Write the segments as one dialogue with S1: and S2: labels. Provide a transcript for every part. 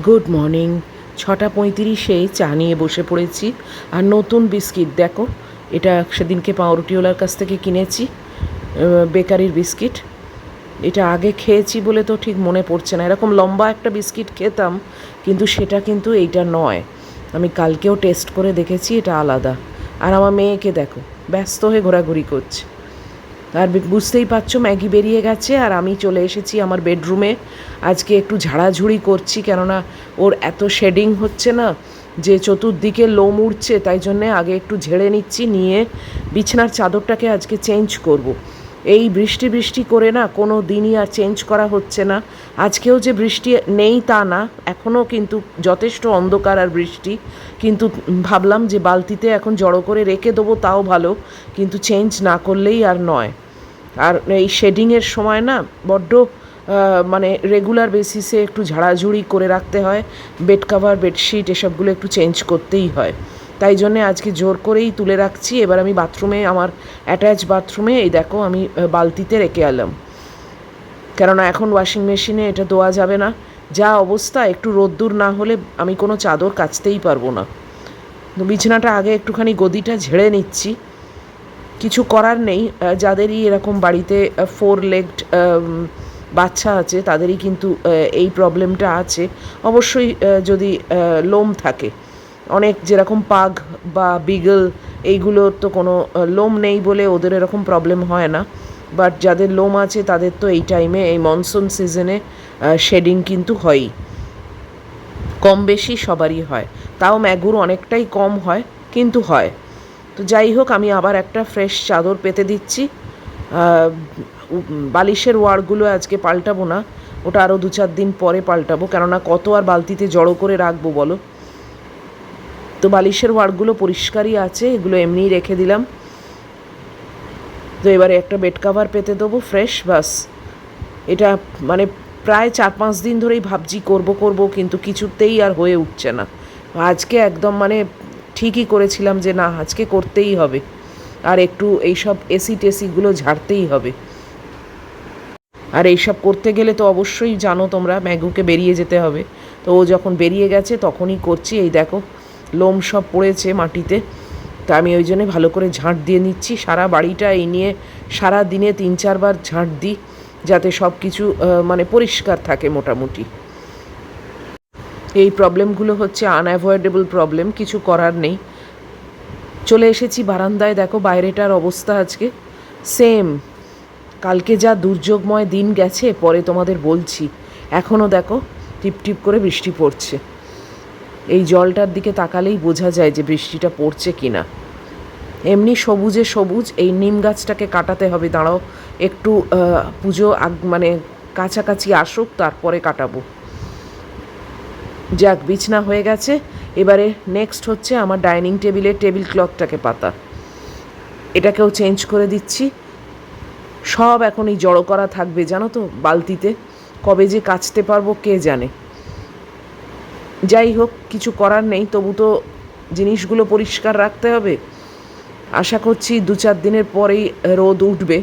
S1: Good morning. 6:35-এ চা নিয়ে বসে পড়েছি। আর নতুন বিস্কিট দেখো, এটা সেদিনকে পাউরুটিওয়ালার কাছ থেকে কিনেছি, বেকারির বিস্কিট। এটা আগে খেয়েছি বলে তো ঠিক মনে পড়ছে না। এরকম লম্বা একটা বিস্কিট খেতাম, কিন্তু সেটা কিন্তু এইটা নয়। আমি কালকেও টেস্ট করে দেখেছি, এটা আলাদা। আর আমার মেয়েকে দেখো, ব্যস্ত হয়ে ঘোরাঘুরি করছে। আর বুঝতেই পারছো, ম্যাগি বেরিয়ে গেছে আর আমি চলে এসেছি আমার বেডরুমে। আজকে একটু ঝাড়াঝুড়ি করছি, কেননা ওর এত শেডিং হচ্ছে না যে চতুর্দিকে লোম উঠছে, তাই জন্যে আগে একটু ঝেড়ে নিচ্ছি, নিয়ে বিছানার চাদরটাকে আজকে চেঞ্জ করব। এই বৃষ্টি বৃষ্টি করে না কোনো দিনই আর চেঞ্জ করা হচ্ছে না। আজকেও যে বৃষ্টি নেই তা না, এখনও কিন্তু যথেষ্ট অন্ধকার আর বৃষ্টি। কিন্তু ভাবলাম যে বালতিতে এখন জড়ো করে রেখে দেবো, তাও ভালো, কিন্তু চেঞ্জ না করলেই আর নয়। আর এই শেডিংয়ের সময় না বড্ড মানে রেগুলার বেসিসে একটু ঝাড়াঝুড়ি করে রাখতে হয়। বেড কাভার, বেডশিট এসবগুলো একটু চেঞ্জ করতেই হয়। তাই জন্যে আজকে জোর করেই তুলে রাখছি। এবার আমি বাথরুমে, আমার অ্যাটাচ বাথরুমে, এই দেখো আমি বালতিতে রেখে এলাম, কেননা এখন ওয়াশিং মেশিনে এটা দেওয়া যাবে না। যা অবস্থা, একটু রোদ্দুর না হলে আমি কোনো চাদর কাচতেই পারবো না। বিছানাটা আগে একটুখানি গদিটা ঝেড়ে নিচ্ছি। কিছু করার নেই, যাদেরই এরকম বাড়িতে 4 legged বাচ্চা আছে তাদেরই কিন্তু এই প্রবলেমটা আছে। অবশ্যই যদি লোম থাকে, অনেক যেরকম পাগ বা বিগল, এইগুলোর তো কোনো লোম নেই বলে ওদের এরকম প্রবলেম হয় না। বাট যাদের লোম আছে তাদের তো এই টাইমে, এই মনসুন সিজনে শেডিং কিন্তু হয়ই, কম বেশি সবারই হয়। তাও ম্যাগুর অনেকটাই কম হয়, কিন্তু হয়। তো যাই হোক, আমি আবার একটা ফ্রেশ চাদর পেতে দিচ্ছি। বালিশের ওয়ারগুলো আজকে পাল্টাবো না, ওটা আরও 2-4 দিন পরে পাল্টাবো, কেননা কত আর বালতিতে জড়ো করে রাখবো বলো। তো বালিশের ওয়ারগুলো পরিষ্কারই আছে, এগুলো এমনিই রেখে দিলাম। তো এবারে একটা বেড কাভার পেতে দেবো ফ্রেশ, বাস। এটা মানে প্রায় 4-5 দিন ধরেই ভাবছি করব করব, কিন্তু কিছুতেই আর হয়ে উঠছে না। আজকে একদম মানে ঠিকই করেছিলাম যে না, আজকে করতেই হবে। আর একটু এইসব এসি টেসিগুলো ঝাড়তেই হবে। আর এইসব করতে গেলে তো অবশ্যই জানো তোমরা, ম্যাগুকে বেরিয়ে যেতে হবে। তো ও যখন বেরিয়ে গেছে তখনই করছি। এই দেখো, লোম সব পড়েছে মাটিতে, তা আমি ওই জন্যে ভালো করে ঝাঁট দিয়ে নিচ্ছি। সারা বাড়িটা এই নিয়ে সারা দিনে 3-4 বার ঝাঁট দিই, যাতে সব কিছু মানে পরিষ্কার থাকে মোটামুটি। এই প্রবলেমগুলো হচ্ছে আনঅ্যাভয়েডেবল প্রবলেম, কিছু করার নেই। চলে এসেছি বারান্দায়, দেখো বাইরেটার অবস্থা আজকে সেম। কালকে যা দুর্যোগময় দিন গেছে, পরে তোমাদের বলছি। এখনও দেখো টিপ টিপ করে বৃষ্টি পড়ছে। এই জলটার দিকে তাকালেই বোঝা যায় যে বৃষ্টিটা পড়ছে কি না। এমনি সবুজে সবুজ। এই নিম গাছটাকে কাটাতে হবে, দাঁড়াও একটু পুজো মানে কাছাকাছি আসুক, তারপরে কাটাবো। যাক, বিছনা হয়ে গেছে। এবারে নেক্সট হচ্ছে আমার ডাইনিং টেবিলের টেবিল ক্লথটাকে পাতা, এটাকেও চেঞ্জ করে দিচ্ছি। সব এখন এই জড়ো করা থাকবে জানো তো বালতিতে, কবে যে কাচতে পারবো কে জানে। যাই হোক, কিছু করার নেই, তবু তো জিনিসগুলো পরিষ্কার রাখতে হবে। আশা করছি 2-4 দিনের পরেই রোদ উঠবে।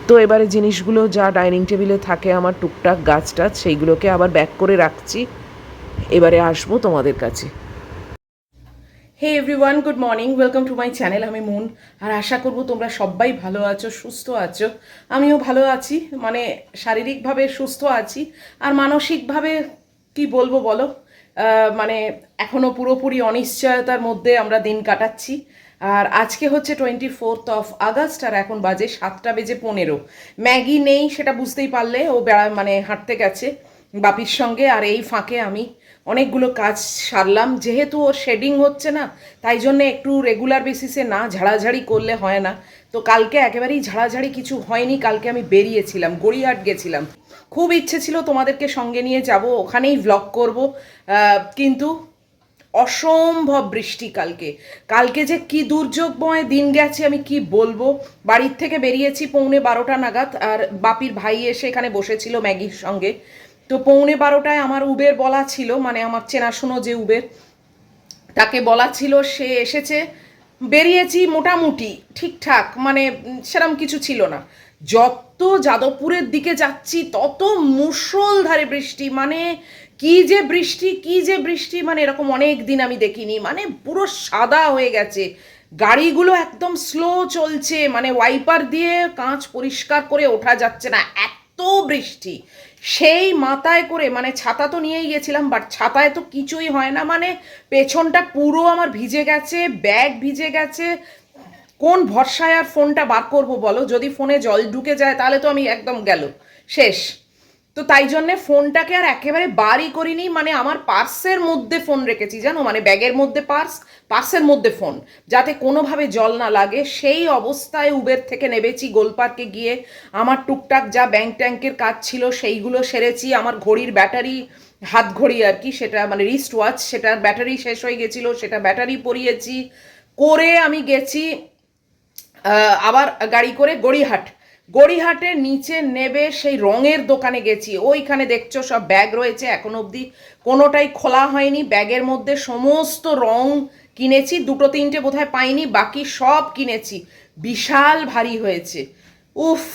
S1: তো এবারে জিনিসগুলো যা ডাইনিং টেবিলে থাকে আমার টুকটাক গাছ টাছ, সেইগুলোকে আবার ব্যাক করে রাখছি। এবারে আসবো তোমাদের কাছে। Hey everyone, good morning, welcome to my channel. আমি মুন, আর আশা করব তোমরা সবাই ভালো আছো, সুস্থ আছো। আমিও ভালো আছি, মানে শারীরিকভাবে সুস্থ আছি, আর মানসিকভাবে কি বলবো বলো, মানে এখনও পুরোপুরি অনিশ্চয়তার মধ্যে আমরা দিন কাটাচ্ছি। আর আজকে হচ্ছে 24 আগস্ট, আর এখন বাজে 7:15। ম্যাগি নেই সেটা বুঝতেই পারলে, ও মানে হাঁটতে গেছে বাপির সঙ্গে। আর এই ফাঁকে আমি অনেকগুলো কাজ সারলাম। যেহেতু ওর শেডিং হচ্ছে না, তাই জন্য একটু রেগুলার বেসিসে না ঝাড়াঝাড়ি করলে হয় না। তো কালকে একেবারেই ঝাড়াঝাড়ি কিছু হয়নি। কালকে আমি বেরিয়েছিলাম, গড়িয়াহাট গেছিলাম। খুব ইচ্ছে ছিল তোমাদেরকে সঙ্গে নিয়ে যাব, ওখানেই ভ্লগ করব, কিন্তু অসম্ভব বৃষ্টি কালকে। কালকে যে কি দুর্যোগময় দিন গেছে আমি কি বলবো। বাড়ির থেকে বেরিয়েছি 11:15 নাগাদ, আর বাপির ভাই এসে এখানে বসেছিল ম্যাগির সঙ্গে। তো 11:15টায় আমার উবের বলা ছিল, মানে আমার চেনাশুনো যে উবের, তাকে বলা ছিল, সে এসেছে। বেরিয়েছি মোটামুটি ঠিকঠাক, মানে সেরম কিছু ছিল না। যত যত যাদবপুরের দিকে যাচ্ছি তত মুষলধারে বৃষ্টি, মানে কি যে বৃষ্টি, কি যে বৃষ্টি, মানে এরকম অনেক দিন আমি দেখিনি। মানে পুরো সাদা হয়ে গেছে, গাড়িগুলো একদম স্লো চলছে, মানে ওয়াইপার দিয়ে কাঁচ পরিষ্কার করে ওঠা যাচ্ছে না, এত বৃষ্টি। সেই মাথায় করে, মানে ছাতা তো নিয়েই গেছিলাম, বাট ছাতায় তো কিছুই হয় না, মানে পেছনটা পুরো আমার ভিজে গেছে, ব্যাগ ভিজে গেছে। কোন ভরসায় আর ফোনটা বার করবো বলো? যদি ফোনে জল ঢুকে যায় তাহলে তো আমি একদম গেল, শেষ। তো তাই জন্যে ফোনটাকে আর একেবারে বারই করিনি, মানে আমার পার্সের মধ্যে ফোন রেখেছি জানো, মানে ব্যাগের মধ্যে পার্স, পার্সের মধ্যে ফোন, যাতে কোনোভাবে জল না লাগে। সেই অবস্থায় উবের থেকে নেবেছি, গোলপার্কে গিয়ে আমার টুকটাক যা ব্যাংক ট্যাঙ্কের কাজ ছিল সেইগুলো সেরেছি। আমার ঘড়ির ব্যাটারি, হাত ঘড়ি আর কি, সেটা মানে রিস্ট ওয়াচ, সেটার ব্যাটারি শেষ হয়ে গেছিলো, সেটা ব্যাটারি পরিয়েছি। করে আমি গেছি আবার গাড়ি করে গড়িয়াহাট। গড়িয়াহাটের নিচে নেবে সেই রঙের দোকানে গেছি। ওইখানে দেখছো সব ব্যাগ রয়েছে, এখন অবধি কোনোটাই খোলা হয়নি। ব্যাগের মধ্যে সমস্ত রং কিনেছি, দুটো তিনটে বোধহয় পাইনি, বাকি সব কিনেছি। বিশাল ভারী হয়েছে, উফ।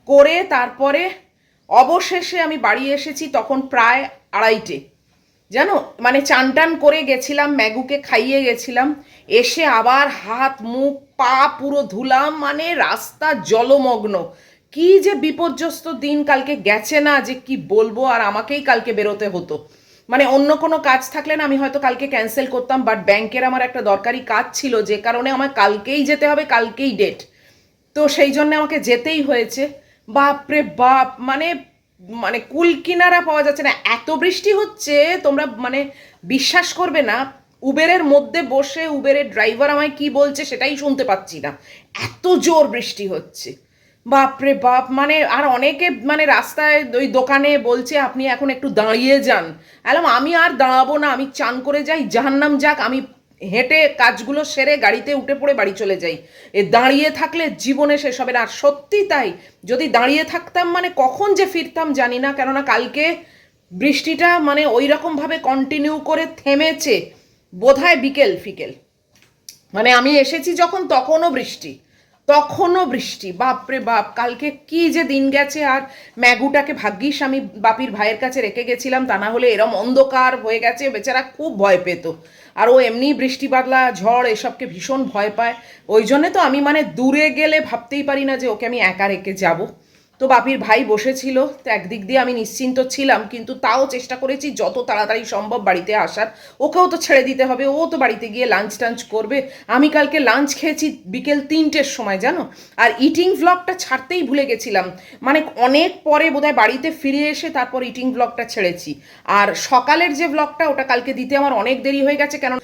S1: করে তারপরে অবশেষে আমি বাড়ি এসেছি তখন প্রায় 2:30 জানো, মানে চান টান করে গেছিলাম, ম্যাগুকে খাইয়ে গেছিলাম, এসে আবার হাত মুখ পা পুরো ধুলাম, মানে রাস্তা জলমগ্ন। কি যে বিপর্যস্ত দিন কালকে গেছে না, যে কি বলবো। আর আমাকেই কালকে বেরোতে হতো, মানে অন্য কোনো কাজ থাকলে না আমি হয়তো কালকে ক্যান্সেল করতাম, বাট ব্যাংকের আমার একটা দরকারি কাজ ছিল, যে কারণে আমার কালকেই যেতে হবে, কালকেই ডেট। তো সেই জন্য আমাকে যেতেই হয়েছে। বাপরে বাপ, মানে মানে কুল কিনারা পাওয়া যাচ্ছে না, এত বৃষ্টি হচ্ছে তোমরা মানে বিশ্বাস করবে না। উবেরের মধ্যে বসে উবেরের ড্রাইভার আমায় কি বলছে সেটাই শুনতে পাচ্ছি না, এত জোর বৃষ্টি হচ্ছে। বাপরে বাপ, মানে আর অনেকে মানে রাস্তায় ওই দোকানে বলছে আপনি এখন একটু দাঁড়িয়ে যান। এলাম আমি আর দাঁড়াবো না, আমি চান করে যাই, জাহান্নাম যাক, আমি হেঁটে কাজগুলো সেরে গাড়িতে উঠে পড়ে বাড়ি চলে যাই। এ দাঁড়িয়ে থাকলে জীবনে শেষ হবে না। আর সত্যি তাই, যদি দাঁড়িয়ে থাকতাম মানে কখন যে ফিরতাম জানি না, কেননা কালকে বৃষ্টিটা মানে ওই রকমভাবে কন্টিনিউ করে থেমেছে বোধহয় বিকেল ফিকেল, মানে আমি এসেছি যখন তখনও বৃষ্টি, তখনও বৃষ্টি। বাপরে বাপ, কালকে কি যে দিন গেছে। আর ম্যাগুটাকে ভাগ্যিস আমি বাপির ভাইয়ের কাছে রেখে গেছিলাম, তা না হলে এরম অন্ধকার হয়ে গেছে, বেচারা খুব ভয় পেত। আর ও এমনি বৃষ্টি বাদলা ঝড় এসবকে ভীষণ ভয় পায়, ওই জন্যে তো আমি মানে দূরে গেলে ভাবতেই পারি না যে ওকে আমি একা রেখে যাব। তো বাপির ভাই বসেছিল, তো একদিক দিয়ে আমি নিশ্চিন্ত ছিলাম, কিন্তু তাও চেষ্টা করেছি যত তাড়াতাড়ি সম্ভব বাড়িতে আসার। ওকেও তো ছেড়ে দিতে হবে, ও তো বাড়িতে গিয়ে লাঞ্চ টাঞ্চ করবে। আমি কালকে লাঞ্চ খেয়েছি বিকেল 3টের সময় জানো। আর ইটিং ভ্লগটা ছাড়তেই ভুলে গেছিলাম, মানে অনেক পরে বোধহয় বাড়িতে ফিরে এসে তারপর ইটিং ভ্লগটা ছেড়েছি। আর সকালের যে ভ্লগটা ওটা কালকে দিতে আমার অনেক দেরি হয়ে গেছে, কারণ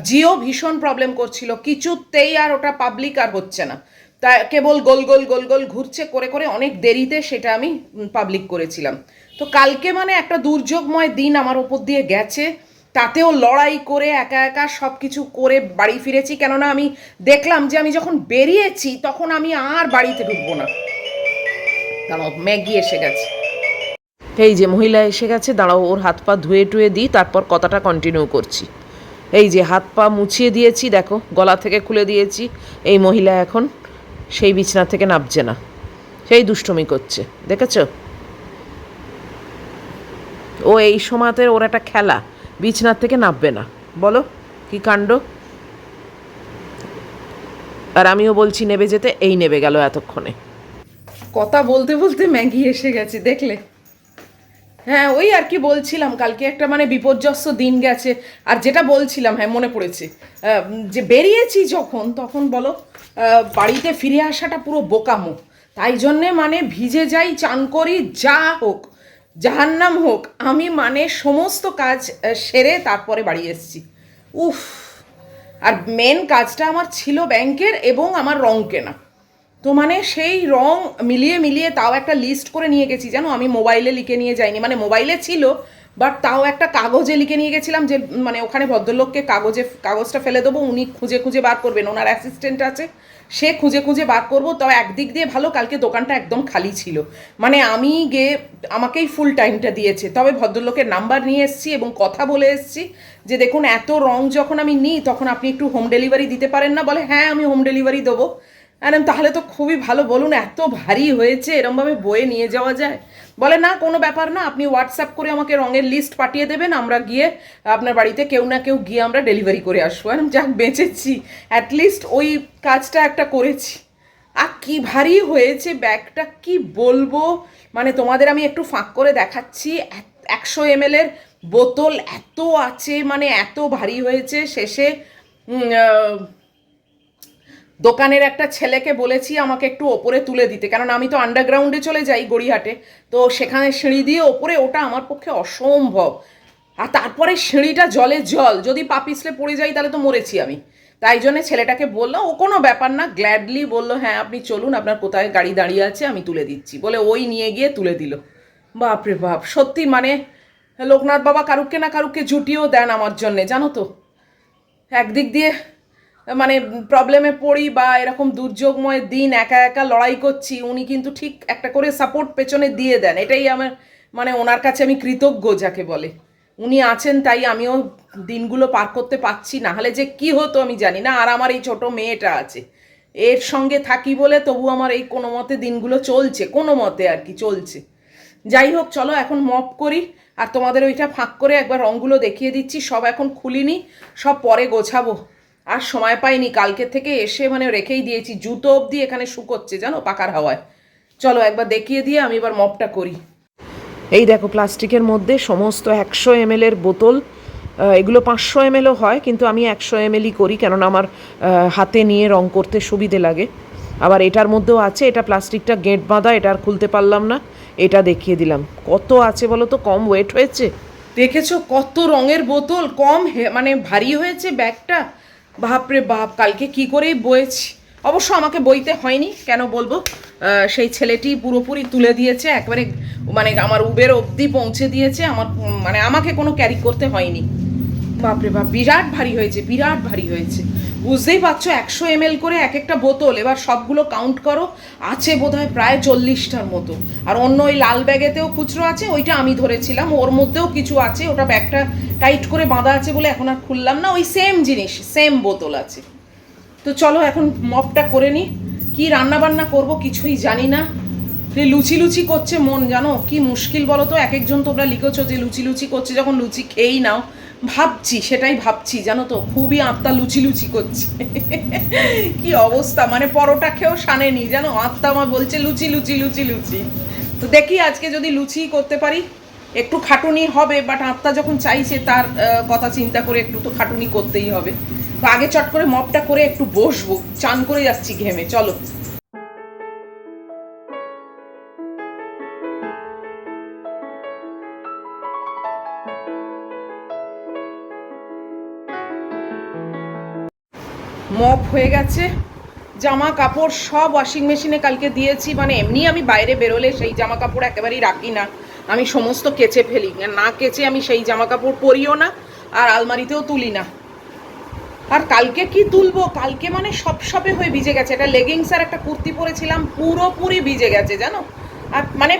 S1: জিও ভীষণ প্রবলেম করছিল, কিছুতেই আর ওটা পাবলিক আর হচ্ছে না, তা কেবল গোল গোল গোল গোল ঘুরছে, করে করে অনেক দেরিতে সেটা আমি পাবলিক করেছিলাম। তো কালকে মানে একটা দুর্যোগময় দিন আমার ওপর দিয়ে গেছে, তাতেও লড়াই করে একা একা সব কিছু করে বাড়ি ফিরেছি। কেননা আমি দেখলাম যে আমি যখন বেরিয়েছি তখন আমি আর বাড়িতে ঢুকবো না। দাঁড়াও, ম্যাগি এসে গেছে, এই যে মহিলা এসে গেছে, দাঁড়াও ওর হাত পা ধুয়ে টুয়ে দিই, তারপর কথাটা কন্টিনিউ করছি। এই যে হাত পা মুছিয়ে দিয়েছি, দেখো গলা থেকে খুলে দিয়েছি। এই মহিলা এখন সেই বিছনা থেকে নামছে না, সেই দুষ্টুমি করছে, দেখেছ? ও এই সময়তে ওর একটা খেলা, বিছনার থেকে নামবে না, বলো কি কাণ্ড। আর আমিও বলছি নেবে যেতে, এই নেবে গেল এতক্ষণে। কথা বলতে বলতে ম্যাগি এসে গেছে, দেখলে? হ্যাঁ, ওই আর কি বলছিলাম, কালকে একটা মানে বিপর্যস্ত দিন গেছে। আর যেটা বলছিলাম, হ্যাঁ মনে পড়েছে, যে বেরিয়েছি যখন তখন বলো বাড়িতে ফিরে আসাটা পুরো বোকামো। তাই জন্যে মানে ভিজে যাই, চান করি, যা হোক জাহান্নাম হোক, আমি মানে সমস্ত কাজ সেরে তারপরে বাড়ি এসেছি। উফ। আর মেন কাজটা আমার ছিল ব্যাংকের এবং আমার রং কেনা। তো মানে সেই রং মিলিয়ে মিলিয়ে তাও একটা লিস্ট করে নিয়ে গেছি জানো, আমি মোবাইলে লিখে নিয়ে যাইনি, মানে মোবাইলে ছিল বাট তাও একটা কাগজে লিখে নিয়ে গেছিলাম, যে মানে ওখানে ভদ্রলোককে কাগজটা ফেলে দেবো, উনি খুঁজে খুঁজে বার করবেন, ওনার অ্যাসিস্ট্যান্ট আছে, সে খুঁজে খুঁজে বার করবো। তাও একদিক দিয়ে ভালো, কালকে দোকানটা একদম খালি ছিল, মানে আমি গিয়ে আমাকেই ফুল টাইমটা দিয়েছে। তবে ভদ্রলোকের নাম্বার নিয়ে এসেছি এবং কথা বলে এসেছি যে দেখুন এত রং যখন আমি নিই তখন আপনি একটু হোম ডেলিভারি দিতে পারেন না? বলে হ্যাঁ আমি হোম ডেলিভারি দেবো। ম্যাডাম তাহলে তো খুবই ভালো, বলুন এত ভারী হয়েছে এরমভাবে বয়ে নিয়ে যাওয়া যায়? বলে না কোনো ব্যাপার না, আপনি হোয়াটসঅ্যাপ করে আমাকে রঙের লিস্ট পাঠিয়ে দেবেন, আমরা গিয়ে আপনার বাড়িতে কেউ না কেউ গিয়ে আমরা ডেলিভারি করে আসবো। ম্যাডাম যাক বেঁচেছি, অ্যাটলিস্ট ওই কাজটা একটা করেছি। আর কি ভারী হয়েছে ব্যাগটা, কি বলবো, মানে তোমাদের আমি একটু ফাঁক করে দেখাচ্ছি। 100 ml বোতল এত আছে, মানে এত ভারী হয়েছে। শেষে দোকানের একটা ছেলেকে বলেছি আমাকে একটু ওপরে তুলে দিতে, কারণ আমি তো আন্ডারগ্রাউন্ডে চলে যাই গড়িয়াহাটে, তো সেখানে সিঁড়ি দিয়ে ওপরে ওটা আমার পক্ষে অসম্ভব। আর তারপরে সিঁড়িটা জলে জল, যদি পা পিছলে পড়ে যাই তাহলে তো মরেছি আমি। তাই জন্য ছেলেটাকে বললাম, ও কোনো ব্যাপার না, গ্ল্যাডলি বললো হ্যাঁ আপনি চলুন, আপনার কোথায় গাড়ি দাঁড়িয়ে আছে আমি তুলে দিচ্ছি, বলে ওই নিয়ে গিয়ে তুলে দিল। বাপরে বাপ, সত্যি মানে লোকনাথ বাবা কারুকে না কারুকে জুটিয়েও দেন আমার জন্যে, জানো তো। একদিক দিয়ে মানে প্রবলেমে পড়ি বা এরকম দুর্যোগময় দিন একা একা লড়াই করছি, উনি কিন্তু ঠিক একটা করে সাপোর্ট পেছনে দিয়ে দেন। এটাই আমার মানে ওনার কাছে আমি কৃতজ্ঞ যাকে বলে। উনি আছেন তাই আমিও দিনগুলো পার করতে পারছি, না হলে যে কি হতো আমি জানি না। আর আমার এই ছোট মেয়েটা আছে, এর সঙ্গে থাকি বলে তবু আমার এই কোনো মতে দিনগুলো চলছে, কোনো মতে আর কি চলছে। যাই হোক চলো এখন মপ করি, আর তোমাদের ওইটা ফাঁক করে একবার রঙগুলো দেখিয়ে দিচ্ছি। সব এখন খুলিনি, সব পরে গোছাবো। আর সময় পাইনি, কালকে থেকে এসে মানে রেখেই দিয়েছি, জুতো অবধি এখানে শুকোচ্ছে জানো পাকার হাওয়ায়। চলো একবার দেখিয়ে দিয়ে আমি এবার মপটা করি। এই দেখো প্লাস্টিকের মধ্যে সমস্ত 100 ml বোতল, এগুলো 500 ml হয়, কিন্তু আমি 100 ml করি, কেননা আমার হাতে নিয়ে রং করতে সুবিধে লাগে। আবার এটার মধ্যেও আছে, এটা প্লাস্টিকটা গেঁট বাঁধা, এটা আর খুলতে পারলাম না, এটা দেখিয়ে দিলাম। কত আছে বলো তো, কম ওয়েট হয়েছে। দেখেছো কত রঙের বোতল, কম মানে ভারী হয়েছে ব্যাগটা। বাপরে বাপ, কালকে কি করেই বয়েছি। অবশ্য আমাকে বইতে হয়নি, কেন বলবো, সেই ছেলেটি পুরোপুরি তুলে দিয়েছে একবারে, মানে আমার উবের অবধি পৌঁছে দিয়েছে, আমার মানে আমাকে কোনো ক্যারি করতে হয়নি। বাপরে বাপ, বিরাট ভারী হয়েছে, বিরাট ভারী হয়েছে। বুঝতেই পারছো 100 ml করে এক একটা বোতল, এবার সবগুলো কাউন্ট করো, আছে বোধহয় প্রায় 40টার মতো। আর অন্য ওই লাল ব্যাগেতেও খুচরো আছে, ওইটা আমি ধরেছিলাম, ওর মধ্যেও কিছু আছে, ওটা ব্যাগটা টাইট করে বাঁধা আছে বলে এখন আর খুললাম না। ওই সেম জিনিস, সেম বোতল আছে। তো চলো এখন মপটা করে নিই। কি রান্না বান্না করবো কিছুই জানি না। লুচি লুচি করছে মন, জানো কি মুশকিল বলো তো। এক একজন তোমরা লিখেছো যে লুচি লুচি করছে, যখন লুচি খেয়েই নাও। ভাবছি, সেটাই ভাবছি জানো তো, খুবই আত্মা লুচি লুচি করছে। কি অবস্থা, মানে পরোটা খেয়েও শানেনি জানো, আত্মা আমার বলছে লুচি লুচি লুচি লুচি। তো দেখি আজকে যদি লুচি করতে পারি, একটু খাটুনি হবে, বাট আত্মা যখন চাইছে তার কথা চিন্তা করে একটু তো খাটুনি করতেই হবে। তো আগে চট করে মপটা করে একটু বসবো, চান করে যাচ্ছি ঘেমে। চলো মপ হয়ে গেছে, জামা কাপড় সব ওয়াশিং মেশিনে কালকে দিয়েছি। মানে এমনি আমি বাইরে বেরোলে সেই জামা কাপড় একেবারেই রাখি না, আমি সমস্ত কেচে ফেলি, না কেচে আমি সেই জামা কাপড় পরিও না, আর আলমারিতেও তুলি না। আর কালকে কি তুলবো, কালকে মানে সব সবে হয়ে ভিজে গেছে। একটা লেগিংস আর একটা কুর্তি পরেছিলাম, পুরোপুরি ভিজে গেছে জানো। আর মানে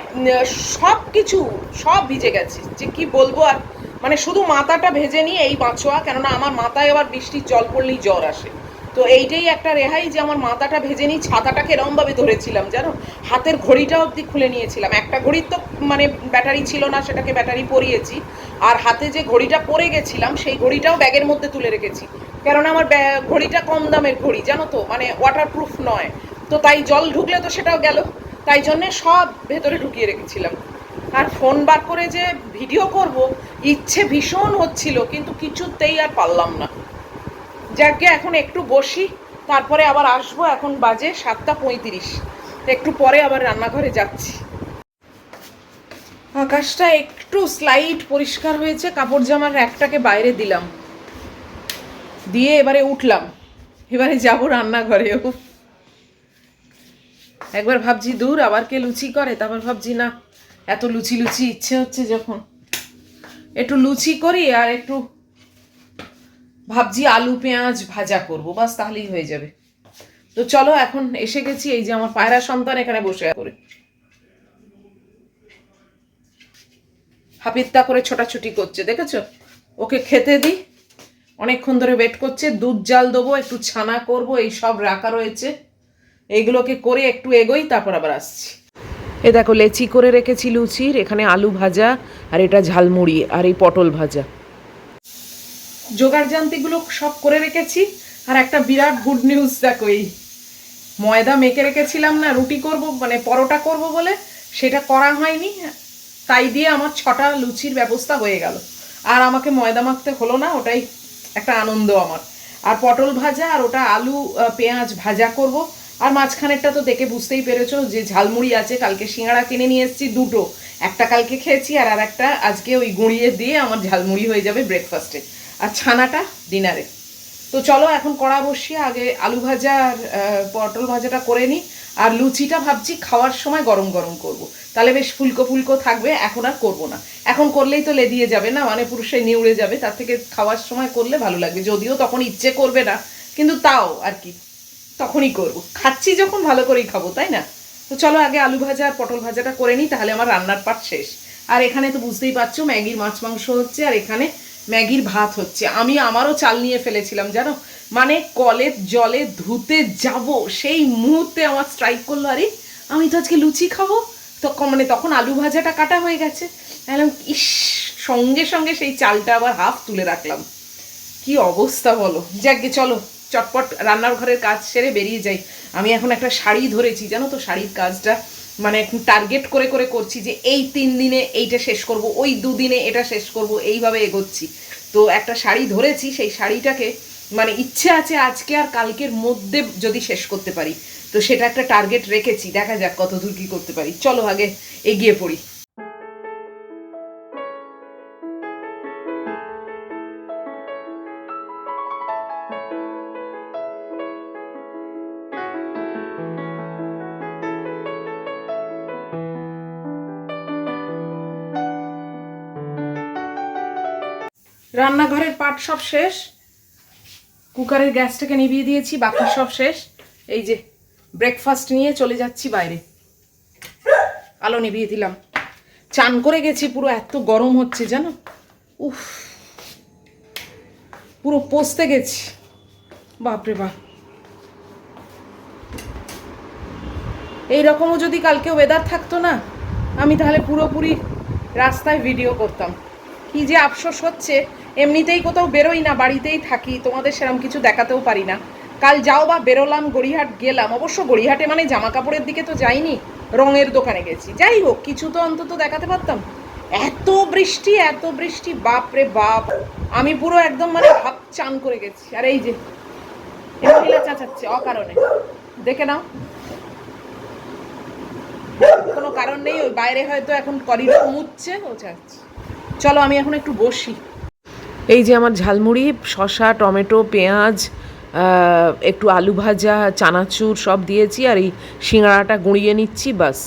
S1: সব কিছু সব ভিজে গেছে, যে কি বলবো। আর মানে শুধু মাথাটা ভেজে নিয়ে এই বাঁচোয়া, কেননা আমার মাথায় আবার বৃষ্টির জল পড়লেই জ্বর আসে। তো এইটাই একটা রেহাই যে আমার মাথাটা ভেজে নিই। ছাতাটাকে এরমভাবে ধরেছিলাম জানো, হাতের ঘড়িটা অবধি খুলে নিয়েছিলাম। একটা ঘড়ির তো মানে ব্যাটারি ছিল না, সেটাকে ব্যাটারি পরিয়েছি। আর হাতে যে ঘড়িটা পরে গেছিলাম সেই ঘড়িটাও ব্যাগের মধ্যে তুলে রেখেছি, কেননা আমার ঘড়িটা কম দামের ঘড়ি জানো তো, মানে ওয়াটারপ্রুফ নয়। তো তাই জল ঢুকলে তো সেটাও গেল, তাই জন্যে সব ভেতরে ঢুকিয়ে রেখেছিলাম। আর ফোন বার করে যে ভিডিও করব ইচ্ছে ভীষণ হচ্ছিল, কিন্তু কিছুতেই আর পারলাম না। যাকে এখন একটু বসি, তারপরে আবার আসবো। এখন বাজে 7:35, একটু পরে আবার রান্নাঘরে যাচ্ছি। আকাশটা একটু স্লাইট পরিষ্কার হয়েছে, কাপড় জামার র্যাকটাকে বাইরে দিলাম, দিয়ে এবারে উঠলাম, এবারে যাবো রান্নাঘরেও। একবার ভাবছি দূর আবার কে লুচি করে, তারপর ভাবছি না, এত লুচি লুচি ইচ্ছে হচ্ছে যখন, একটু লুচি করি। আর একটু ভাবছি আলু পেঁয়াজ ভাজা করব, বাস তাহলেই হয়ে যাবে। তো চলো এখন এসে গেছি, এই যে আমার পায়রা সন্তান এখানে বসে করে হাপিত্তা করে ছোটাছুটি করছে, দেখেছো। ওকে খেতে দিই, অনেকক্ষণ ধরে ওয়েট করছে। দুধ জাল দেবো, একটু ছানা করব, এই সব রাখা রয়েছে। এইগুলোকে করে একটু এগোই, তারপর আবার আসছি। এ দেখো লেচি করে রেখেছি লুচির, এখানে আলু ভাজা আর এটা ঝালমুড়ি আর এই পটল ভাজা। জোগাড় জান্তিগুলো সব করে রেখেছি। আর একটা বিরাট গুড নিউজ দেখো, এই ময়দা মেখে রেখেছিলাম না রুটি করব মানে পরোটা করব বলে, সেটা করা হয়নি, তাই দিয়ে আমার 6টা লুচির ব্যবস্থা হয়ে গেল। আর আমাকে ময়দা মাখতে হলো না, ওটাই একটা আনন্দ আমার। আর পটল ভাজা আর ওটা আলু পেঁয়াজ ভাজা করব। আর মাঝখানেরটা তো দেখে বুঝতেই পেরেছো যে ঝালমুড়ি আছে, কালকে সিঙ্গাড়া কিনে নিয়ে এসেছি দুটো, একটা কালকে খেয়েছি আর একটা আজকে ওই গুঁড়িয়ে দিয়ে আমার ঝালমুড়ি হয়ে যাবে ব্রেকফাস্টে, আর ছানাটা ডিনারে। তো চলো এখন কড়া বসিয়ে আগে আলু ভাজা আর পটল ভাজাটা করে নিই। আর লুচিটা ভাবছি খাওয়ার সময় গরম গরম করব, তাহলে বেশ ফুলকো ফুলকো থাকবে। এখন আর করবো না, এখন করলেই তো লেদিয়ে যাবে না, মানে পুরুষে নিউড়ে যাবে, তার থেকে খাওয়ার সময় করলে ভালো লাগবে। যদিও তখন ইচ্ছে করবে না, কিন্তু তাও আর কি তখনই করব, খাচ্ছি যখন ভালো করেই খাবো, তাই না? তো চলো আগে আলু ভাজা আর পটল ভাজাটা করে নিই, তাহলে আমার রান্নার পাট শেষ। আর এখানে তো বুঝতেই পারছো ম্যাগির মাছ মাংস হচ্ছে, আর এখানে ম্যাগির ভাত হচ্ছে। আমি আমারও চাল নিয়ে ফেলেছিলাম জানো, মানে কলের জলে ধুতে যাব সেই মুহূর্তে আমার স্ট্রাইক করলো, আরে আমি তো আজকে লুচি খাবো। তখন মানে তখন আলু ভাজাটা কাটা হয়ে গেছে, ইস, সঙ্গে সঙ্গে সেই চালটা আবার হাফ তুলে রাখলাম। কি অবস্থা বলো। যাকে চলো চটপট রান্নার ঘরের কাজ সেরে বেরিয়ে যাই। আমি এখন একটা শাড়ি ধরেছি জানো তো, শাড়ির কাজটা মানে এখন টার্গেট করে করে করছি যে এই 3 দিনে এইটা শেষ করব, ওই 2 দিনে এটা শেষ করব, এইভাবে এগোচ্ছি। তো একটা শাড়ি ধরেছি, সেই শাড়িটাকে মানে ইচ্ছে আছে আজকে আর কালকের মধ্যে যদি শেষ করতে পারি, তো সেটা একটা টার্গেট রেখেছি, দেখা যাক কত দূর কি করতে পারি। চলো আগে এগিয়ে পড়ি। রান্নাঘরের পাট সব শেষ, কুকারের গ্যাসটাকে নিভিয়ে দিয়েছি, বাকি সব শেষ। এই যে ব্রেকফাস্ট নিয়ে চলে যাচ্ছি বাইরে, আলো নিভিয়ে দিলাম। চান করে গেছি, পুরো এত গরম হচ্ছে জানো, উফ, পুরো পচতে গেছি, বাপরে বাপ। এইরকমও যদি কালকে ওয়েদার থাকতো না, আমি তাহলে পুরোপুরি রাস্তায় ভিডিও করতাম। কি যে আফসোস হচ্ছে, এমনিতেই কোথাও বেরোই না, বাড়িতেই থাকি, তোমাদের সেরকম কিছু দেখাতেও পারি না। কাল যাও বা বেরোলাম, গড়িয়াহাট গেলাম, অবশ্য গড়িয়াহাটে মানে জামা কাপড়ের দিকে তো যাইনি, রঙের দোকানে গেছি। যাই হোক, কিছু তো অন্তত দেখাতে পারতাম। এত বৃষ্টি এত বৃষ্টি, বাপ রে বাপ, আমি পুরো একদম মানে ভাব চান করে গেছি। আর এই যে মহিলা চাচাচ্ছে অকারণে, দেখে নাও, কোনো কারণ নেই, ওই বাইরে হয়তো এখন করিডোর মুছছে, ও চাচ্ছে। চলো আমি এখন একটু বসি। এই যে আমার ঝালমুড়ি, শসা টমেটো পেঁয়াজ একটু আলু ভাজা চানাচুর সব দিয়েছি, আর এই সিঙ্গাড়াটা গুঁড়িয়ে নিচ্ছি, বাস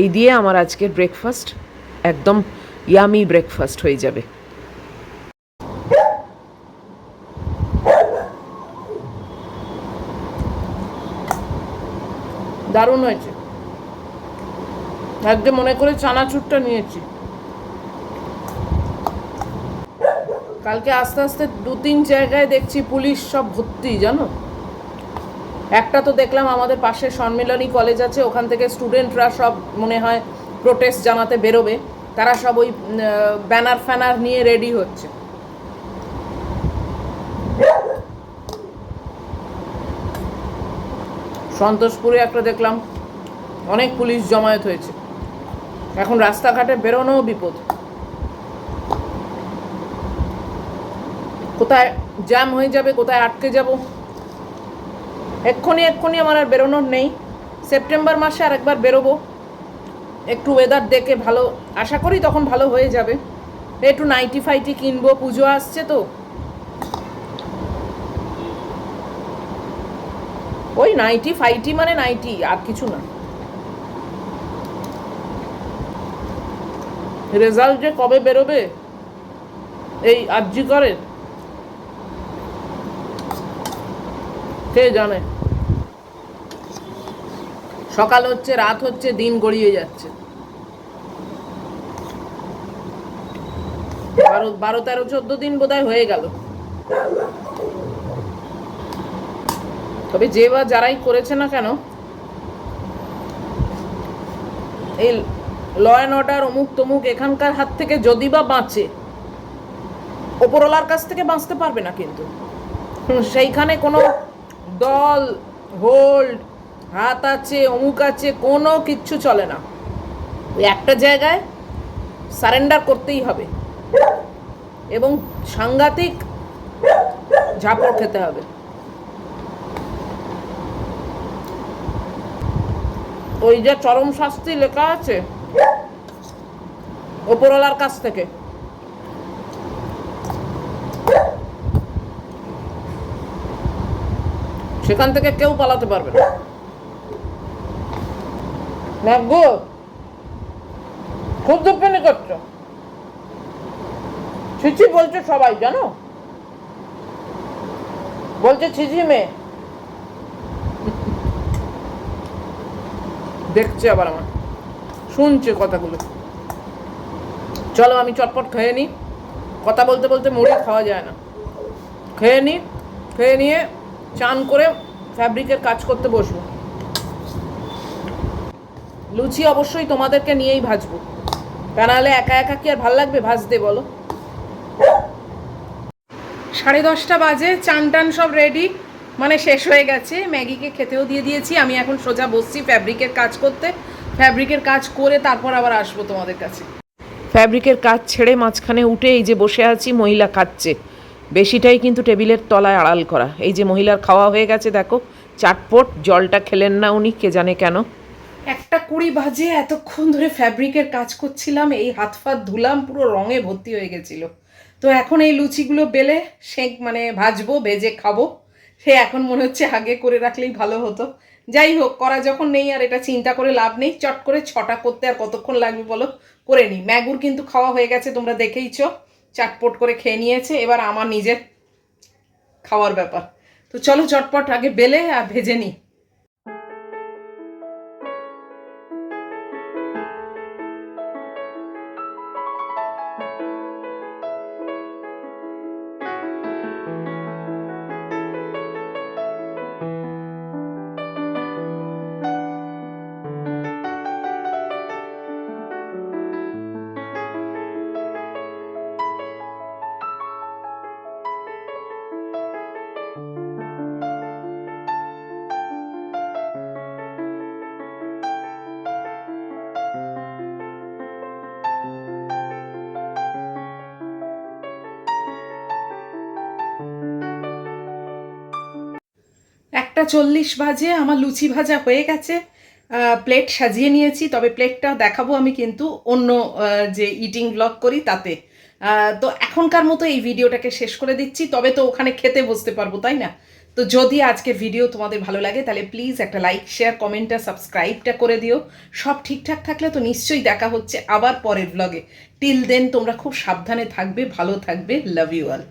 S1: এই দিয়ে আমার আজকের ব্রেকফাস্ট একদম ইয়ামি ব্রেকফাস্ট হয়ে যাবে। দারুণ হয়েছে, একদম মনে করে চানাচুরটা নিয়েছি। কালকে আস্তে আস্তে 2-3 জায়গায় দেখছি পুলিশ সব ভর্তি জানো। একটা তো দেখলাম আমাদের পাশে সম্মিলনী কলেজ আছে, ওখান থেকে স্টুডেন্টরা সব মনে হয় প্রোটেস্ট জানাতে বেরোবে, তারা সব ওই ব্যানার ফ্যানার নিয়ে রেডি হচ্ছে। সন্তোষপুরে একটা দেখলাম অনেক পুলিশ জমায়েত হয়েছে, এখন রাস্তাঘাটে বেরোনোও বিপদ, কোথায় জ্যাম হয়ে যাবে, কোথায় আটকে যাব। এক্ষুনি আমার আর বেরোনোর নেই, সেপ্টেম্বর মাসে আর একবার বেরোবো, একটু ওয়েদার দেখে, ভালো আশা করি তখন ভালো হয়ে যাবে। একটু নাইটি ফাইটি কিনবো, পুজো আসছে তো। ওই নাইটি ফাইটি মানে নাইটি, আর কিছু না। রেজাল্ট যে কবে বেরোবে এই আরজি করে কে জানে। সকাল হচ্ছে, রাত হচ্ছে, দিন গড়িয়ে যাচ্ছে। 12-13-14 দিন বোধহয় হয়ে গেল। তবে যে বা যারাই করেছে না কেন, এই ল অ্যান্ড অর্ডার অমুক তমুক এখানকার হাত থেকে যদি বা বাঁচে, ওপরওয়ালার কাছ থেকে বাঁচতে পারবে না কিন্তু। সেইখানে কোনো দল হোল্ড হাত আছে অমুক আছে কোনো কিচ্ছু চলে না। ওই একটা জায়গায় সারেন্ডার করতেই হবে এবং সাংঘাতিক ঝাপড় খেতে হবে। ওই যে চরম শাস্তি লেখা আছে ওপরওয়ালার কাছ থেকে, সেখান থেকে কেউ পালাতে পারবে না। গো খুব দুঃখের করছো, ছিচি বলছে সবাই জানো, বলছে ছিচি মেয়ে। দেখছে আবার আমার, শুনছে কথাগুলো। চলো আমি চটপট খেয়ে নিই, কথা বলতে বলতে মুড়ি খাওয়া যায় না। খেয়ে নিই, খেয়ে নিয়ে চান করে ফ্যাব্রিকের কাজ করতে বসবো। লুচি অবশ্যই তোমাদেরকে নিয়েই ভাজবো, তা নাহলে একা একা কি আর ভাল লাগবে ভাজতে বলো। 10:30 বাজে, চান টান সব রেডি, মানে শেষ হয়ে গেছে। ম্যাগিকে খেতেও দিয়ে দিয়েছি। আমি এখন সোজা বসছি ফ্যাব্রিকের কাজ করতে। ফ্যাব্রিকের কাজ করে তারপর আবার আসবো তোমাদের কাছে। ফ্যাব্রিকের কাজ ছেড়ে মাঝখানে উঠে এই যে বসে আছি, মহিলা খাচ্ছে। বেশিটাই কিন্তু টেবিলের তলায় আড়াল করা। এই যে মহিলার খাওয়া হয়ে গেছে দেখো, চাটপট। জলটা খেলেন না উনি, কে জানে কেন। 1:20 বাজে, এতক্ষণ ধরে ফ্যাব্রিকের কাজ করছিলাম, এই হাত ফাত ধুলাম, পুরো রঙে ভর্তি হয়ে গেছিলো। তো এখন এই লুচিগুলো বেলে মানে ভাজবো, ভেজে খাবো। সে এখন মনে হচ্ছে আগে করে রাখলেই ভালো হতো। যাই হোক, করা যখন নেই আর এটা চিন্তা করে লাভ নেই। চট করে 6টা করতে আর কতক্ষণ লাগবে বলো, করে নিই। ম্যাগুর কিন্তু খাওয়া হয়ে গেছে, তোমরা দেখেইছো, চাটপট করে খেয়ে নিয়েছে। এবার আমার নিজের খাওয়ার ব্যাপার। তো চলো চটপট আগে বেলে আর ভেজে নিই। একটা 40 বাজে, আমার লুচি ভাজা হয়ে গেছে। প্লেট সাজিয়ে নিয়েছি, তবে প্লেটটা দেখাবো আমি কিন্তু অন্য যে ইটিং ব্লগ করি তাতে। তো এখনকার মতো এই ভিডিওটাকে শেষ করে দিচ্ছি, তবে তো ওখানে খেতে বসতে পারবো, তাই না? তো যদি আজকের ভিডিও তোমাদের ভালো লাগে তাহলে প্লিজ একটা লাইক, শেয়ার, কমেন্টটা, সাবস্ক্রাইবটা করে দিও। সব ঠিকঠাক থাকলে তো নিশ্চয়ই দেখা হচ্ছে আবার পরের ব্লগে। টিল দেন তোমরা খুব সাবধানে থাকবে, ভালো থাকবে। Love you all.